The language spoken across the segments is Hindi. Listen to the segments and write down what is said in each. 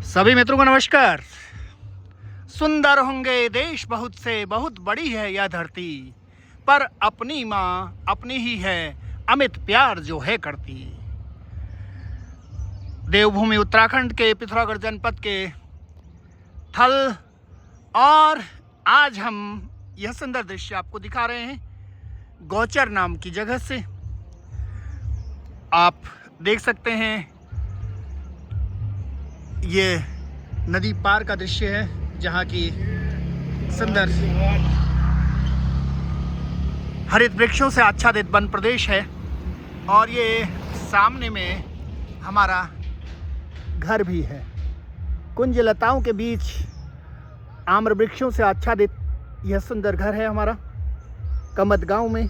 सभी मित्रों को नमस्कार। सुंदर होंगे देश बहुत से, बहुत बड़ी है यह धरती, पर अपनी माँ अपनी ही है, अमित प्यार जो है करती। देवभूमि उत्तराखंड के पिथौरागढ़ जनपद के थल, और आज हम यह सुंदर दृश्य आपको दिखा रहे हैं गौचर नाम की जगह से। आप देख सकते हैं ये नदी पार का दृश्य है, जहाँ की सुंदर हरित वृक्षों से आच्छादित वन प्रदेश है। और ये सामने में हमारा घर भी है। कुंज लताओं के बीच आम्र वृक्षों से आच्छादित यह सुंदर घर है हमारा कमत गांव में।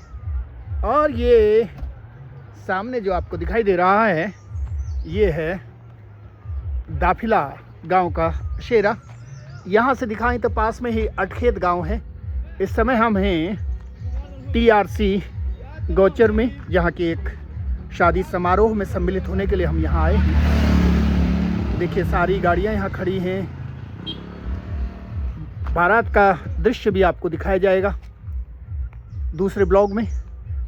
और ये सामने जो आपको दिखाई दे रहा है, ये है दाफिला गांव का शेरा। यहाँ से दिखाएं तो पास में ही अटखेत गांव है। इस समय हम हैं TRC गौचर में, जहाँ की एक शादी समारोह में सम्मिलित होने के लिए हम यहाँ आए हैं। देखिए सारी गाड़ियाँ यहाँ खड़ी हैं। बारात का दृश्य भी आपको दिखाया जाएगा दूसरे ब्लॉग में,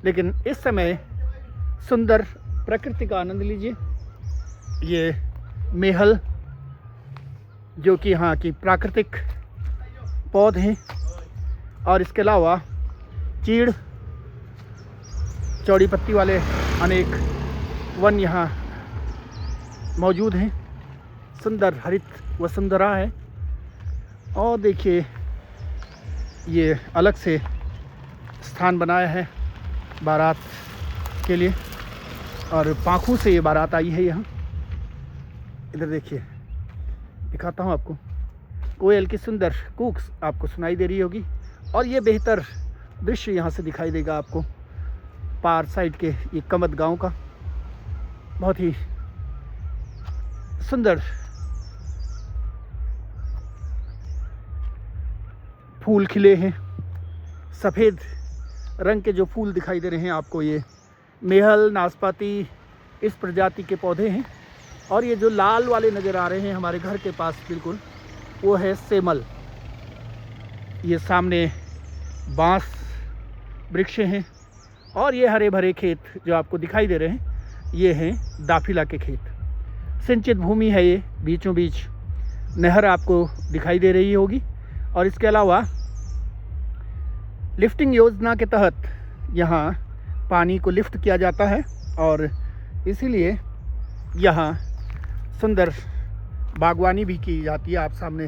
लेकिन इस समय सुंदर प्रकृति का आनंद लीजिए। ये मेहल जो कि यहाँ की प्राकृतिक पौधे हैं, और इसके अलावा चीड़, चौड़ी पत्ती वाले अनेक वन यहाँ मौजूद हैं। सुंदर हरित वसुंधरा है। और देखिए ये अलग से स्थान बनाया है बारात के लिए, और पाखों से ये बारात आई है यहाँ। इधर देखिए, दिखाता हूँ आपको। कोयल की सुंदर कूक आपको सुनाई दे रही होगी, और ये बेहतर दृश्य यहाँ से दिखाई देगा आपको पार साइड के ये कमत गांव का। बहुत ही सुंदर फूल खिले हैं, सफ़ेद रंग के जो फूल दिखाई दे रहे हैं आपको, ये मेहल, नाशपाती इस प्रजाति के पौधे हैं। और ये जो लाल वाले नज़र आ रहे हैं हमारे घर के पास बिल्कुल, वो है सेमल। ये सामने बांस वृक्ष हैं, और ये हरे भरे खेत जो आपको दिखाई दे रहे हैं, ये हैं दाफिला के खेत। सिंचित भूमि है ये, बीचों बीच नहर आपको दिखाई दे रही होगी। और इसके अलावा लिफ्टिंग योजना के तहत यहाँ पानी को लिफ्ट किया जाता है, और इसीलिए यहाँ सुंदर बागवानी भी की जाती है। आप सामने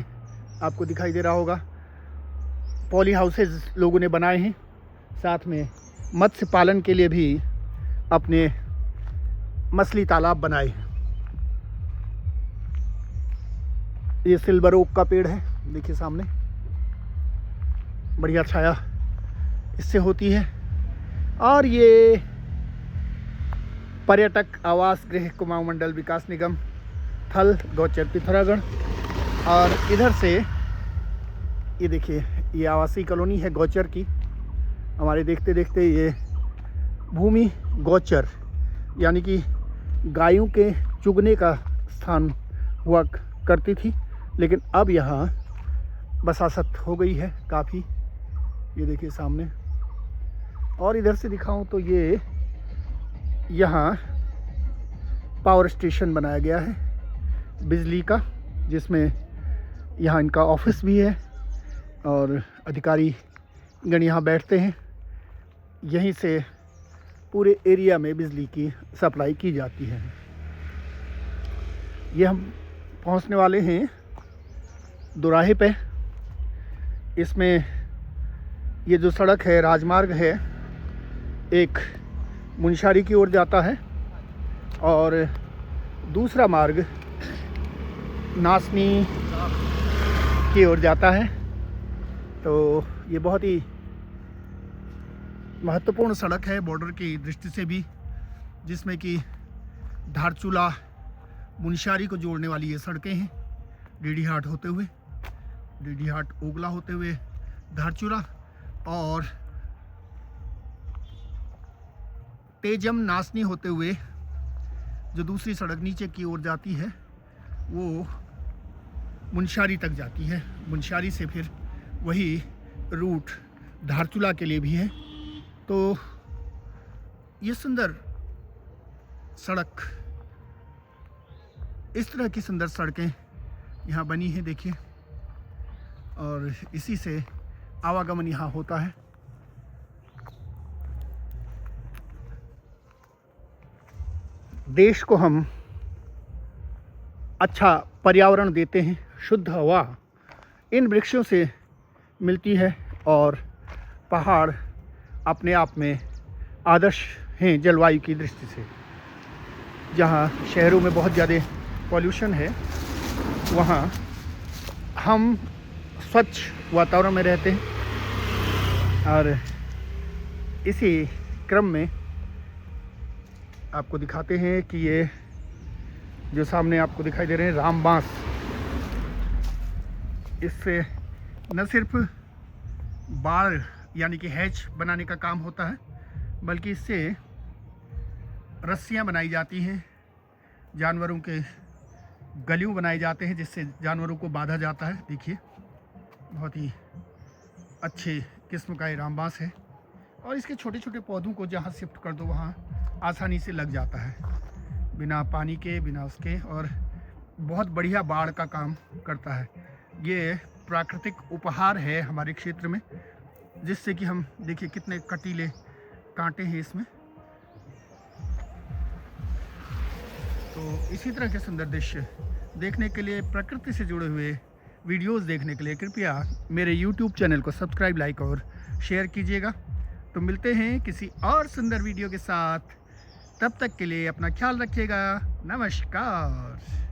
आपको दिखाई दे रहा होगा पॉली हाउसेज लोगों ने बनाए हैं। साथ में मत्स्य पालन के लिए भी अपने मछली तालाब बनाए हैं। ये सिल्वर ओक का पेड़ है, देखिए सामने बढ़िया छाया इससे होती है। और ये पर्यटक आवास गृह कुमाऊं मंडल विकास निगम थल गौचर पिथौरागढ़। और इधर से ये देखिए, ये आवासीय कॉलोनी है गौचर की। हमारे देखते देखते ये भूमि गौचर यानी कि गायों के चुगने का स्थान हुआ करती थी, लेकिन अब यहाँ बसासत हो गई है काफ़ी। ये देखिए सामने। और इधर से दिखाऊं तो ये यहाँ पावर स्टेशन बनाया गया है बिजली का, जिसमें यहाँ इनका ऑफिस भी है, और अधिकारी गण यहाँ बैठते हैं। यहीं से पूरे एरिया में बिजली की सप्लाई की जाती है। ये हम पहुँचने वाले हैं दोराहे पे। इसमें ये जो सड़क है, राजमार्ग है, एक मुनस्यारी की ओर जाता है, और दूसरा मार्ग नासनी की ओर जाता है। तो ये बहुत ही महत्वपूर्ण सड़क है बॉर्डर की दृष्टि से भी, जिसमें कि धारचूला मुनस्यारी को जोड़ने वाली ये सड़कें हैं। डीडीहाट होते हुए, डीडीहाट ओगला होते हुए धारचूला, और तेजम नासनी होते हुए जो दूसरी सड़क नीचे की ओर जाती है, वो मुनस्यारी तक जाती है। मुनस्यारी से फिर वही रूट धारचूला के लिए भी है। तो ये सुंदर सड़क, इस तरह की सुंदर सड़कें यहाँ बनी हैं, देखिए, और इसी से आवागमन यहाँ होता है। देश को हम अच्छा पर्यावरण देते हैं, शुद्ध हवा इन वृक्षों से मिलती है, और पहाड़ अपने आप में आदर्श हैं जलवायु की दृष्टि से। जहाँ शहरों में बहुत ज़्यादा पॉल्यूशन है, वहाँ हम स्वच्छ वातावरण में रहते हैं। और इसी क्रम में आपको दिखाते हैं कि ये जो सामने आपको दिखाई दे रहे हैं रामबांस, इससे न सिर्फ बाड़ यानी कि हैच बनाने का काम होता है, बल्कि इससे रस्सियाँ बनाई जाती हैं, जानवरों के गलियों बनाए जाते हैं, जिससे जानवरों को बांधा जाता है। देखिए, बहुत ही अच्छे किस्म का ये रामबांस है, और इसके छोटे छोटे पौधों को जहाँ शिफ्ट कर दो वहाँ आसानी से लग जाता है, बिना पानी के, बिना उसके, और बहुत बढ़िया बाड़ का काम करता है। ये प्राकृतिक उपहार है हमारे क्षेत्र में, जिससे कि हम देखिए कितने कटीले कांटे हैं इसमें। तो इसी तरह के सुंदर दृश्य देखने के लिए, प्रकृति से जुड़े हुए वीडियोस देखने के लिए कृपया मेरे YouTube चैनल को सब्सक्राइब, लाइक और शेयर कीजिएगा। तो मिलते हैं किसी और सुंदर वीडियो के साथ, तब तक के लिए अपना ख्याल रखिएगा। नमस्कार।